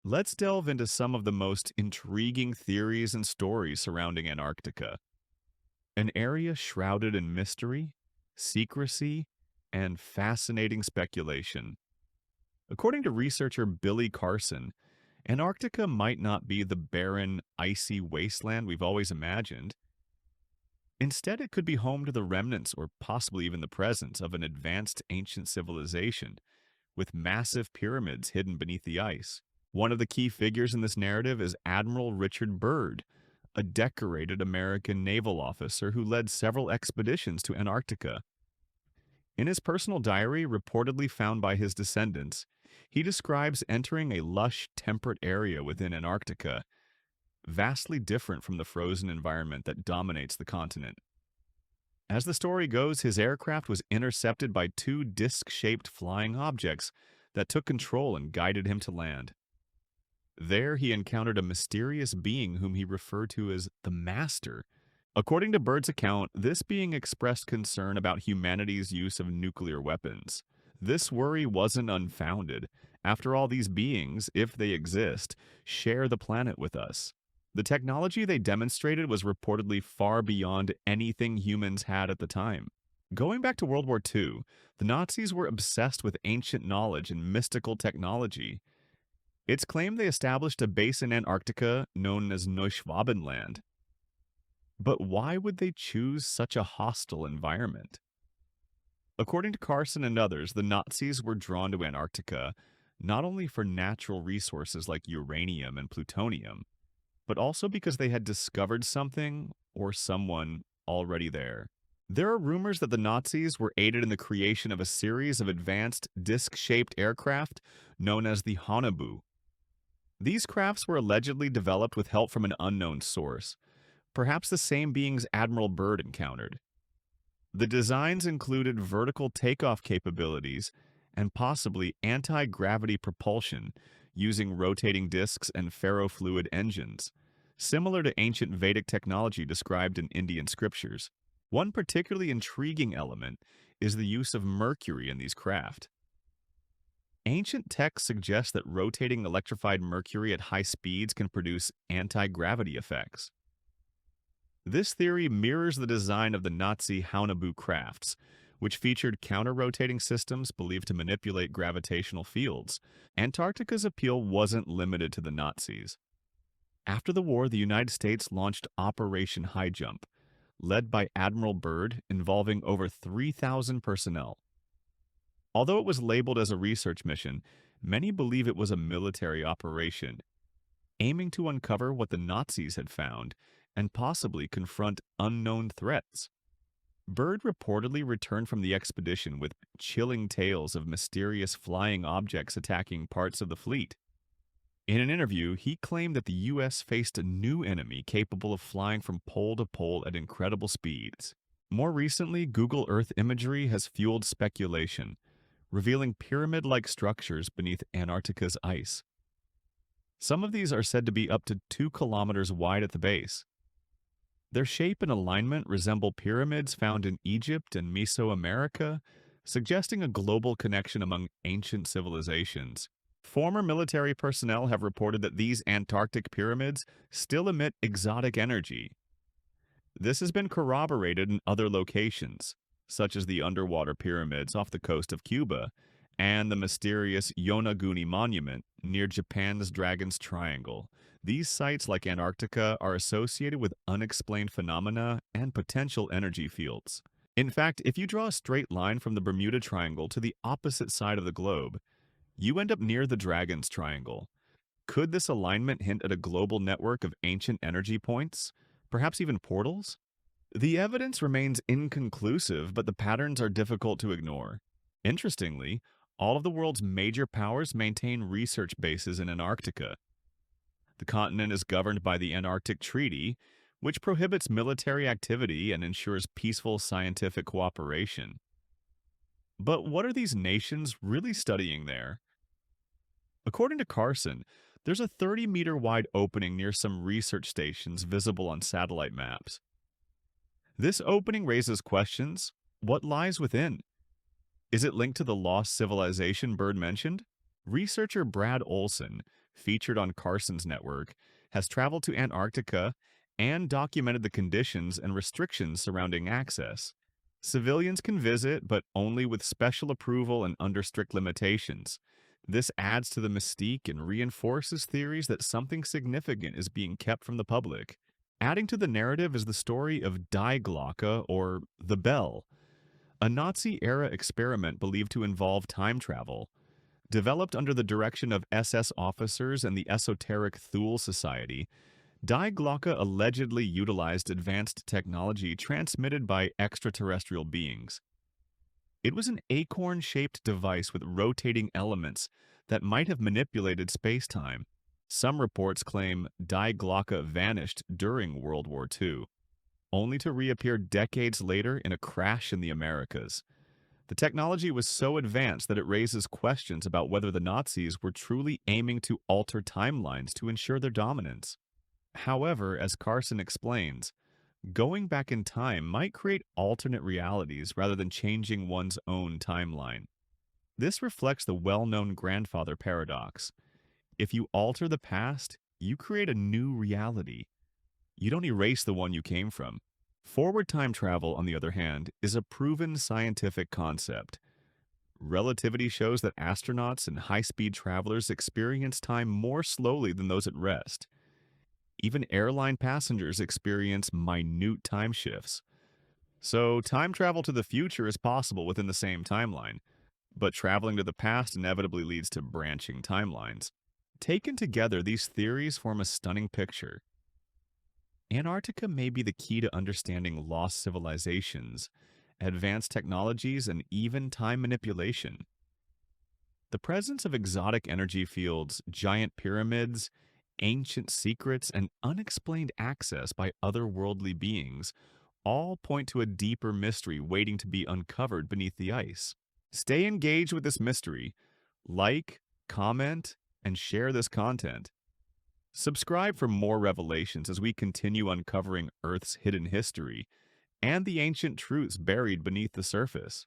Let's delve into some of the most intriguing theories and stories surrounding Antarctica, an area shrouded in mystery, secrecy, and fascinating speculation. According to researcher Billy Carson, Antarctica might not be the barren, icy wasteland we've always imagined. Instead, it could be home to the remnants or possibly even the presence of an advanced ancient civilization with massive pyramids hidden beneath the ice. One of the key figures in this narrative is Admiral Richard Byrd, a decorated American naval officer who led several expeditions to Antarctica. In his personal diary, reportedly found by his descendants, he describes entering a lush, temperate area within Antarctica, vastly different from the frozen environment that dominates the continent. As the story goes, his aircraft was intercepted by two disc shaped flying objects that took control and guided him to land. There, he encountered a mysterious being whom he referred to as the Master. According to Byrd's account, this being expressed concern about humanity's use of nuclear weapons. This worry wasn't unfounded. After all, these beings, if they exist, share the planet with us. The technology they demonstrated was reportedly far beyond anything humans had at the time. Going back to World War II, the Nazis were obsessed with ancient knowledge and mystical technology. It's claimed they established a base in Antarctica known as Neuschwabenland. But why would they choose such a hostile environment? According to Carson and others, the Nazis were drawn to Antarctica not only for natural resources like uranium and plutonium, but also because they had discovered something or someone already there. There are rumors that the Nazis were aided in the creation of a series of advanced disc shaped aircraft known as the Haunebu. These crafts were allegedly developed with help from an unknown source, perhaps the same beings Admiral Byrd encountered. The designs included vertical takeoff capabilities and possibly anti gravity propulsion using rotating discs and ferrofluid engines, similar to ancient Vedic technology described in Indian scriptures. One particularly intriguing element is the use of mercury in these craft. Ancient texts suggest that rotating electrified mercury at high speeds can produce anti gravity effects. This theory mirrors the design of the Nazi Haunebu crafts, which featured counter-rotating systems believed to manipulate gravitational fields. Antarctica's appeal wasn't limited to the Nazis. After the war, the United States launched Operation High Jump, led by Admiral Byrd, involving over 3,000 personnel. Although it was labeled as a research mission, many believe it was a military operation, aiming to uncover what the Nazis had found and possibly confront unknown threats. Byrd reportedly returned from the expedition with chilling tales of mysterious flying objects attacking parts of the fleet. In an interview, he claimed that the U.S. faced a new enemy capable of flying from pole to pole at incredible speeds. More recently, Google Earth imagery has fueled speculation, revealing pyramid-like structures beneath Antarctica's ice. Some of these are said to be up to 2 kilometers wide at the base. Their shape and alignment resemble pyramids found in Egypt and Mesoamerica, suggesting a global connection among ancient civilizations. Former military personnel have reported that these Antarctic pyramids still emit exotic energy. This has been corroborated in other locations, such as the underwater pyramids off the coast of Cuba and the mysterious Yonaguni Monument near Japan's Dragon's Triangle. These sites, like Antarctica, are associated with unexplained phenomena and potential energy fields. In fact, if you draw a straight line from the Bermuda Triangle to the opposite side of the globe, you end up near the Dragon's Triangle. Could this alignment hint at a global network of ancient energy points? Perhaps even portals? The evidence remains inconclusive, but the patterns are difficult to ignore. Interestingly, all of the world's major powers maintain research bases in Antarctica. The continent is governed by the Antarctic Treaty, which prohibits military activity and ensures peaceful scientific cooperation. But what are these nations really studying there? According to Carson, there's a 30-meter wide opening near some research stations visible on satellite maps. This opening raises questions. What lies within? Is it linked to the lost civilization Byrd mentioned? Researcher Brad Olson, featured on Carson's network, has traveled to Antarctica and documented the conditions and restrictions surrounding access. Civilians can visit, but only with special approval and under strict limitations. This adds to the mystique and reinforces theories that something significant is being kept from the public. Adding to the narrative is the story of Die Glocke, or the Bell, a Nazi-era experiment believed to involve time travel. Developed under the direction of SS officers and the esoteric Thule Society, Die Glocke allegedly utilized advanced technology transmitted by extraterrestrial beings. It was an acorn-shaped device with rotating elements that might have manipulated space-time. Some reports claim Die Glocke vanished during World War II, only to reappear decades later in a crash in the Americas. The technology was so advanced that it raises questions about whether the Nazis were truly aiming to alter timelines to ensure their dominance. However, as Carson explains, going back in time might create alternate realities rather than changing one's own timeline. This reflects the well-known grandfather paradox. If you alter the past, you create a new reality. You don't erase the one you came from. Forward time travel, on the other hand, is a proven scientific concept. Relativity shows that astronauts and high-speed travelers experience time more slowly than those at rest. Even airline passengers experience minute time shifts. So, time travel to the future is possible within the same timeline, but traveling to the past inevitably leads to branching timelines. Taken together, these theories form a stunning picture. Antarctica may be the key to understanding lost civilizations, advanced technologies, and even time manipulation. The presence of exotic energy fields, giant pyramids, ancient secrets, and unexplained access by otherworldly beings all point to a deeper mystery waiting to be uncovered beneath the ice. Stay engaged with this mystery. Like, comment, and share this content. Subscribe for more revelations as we continue uncovering Earth's hidden history and the ancient truths buried beneath the surface.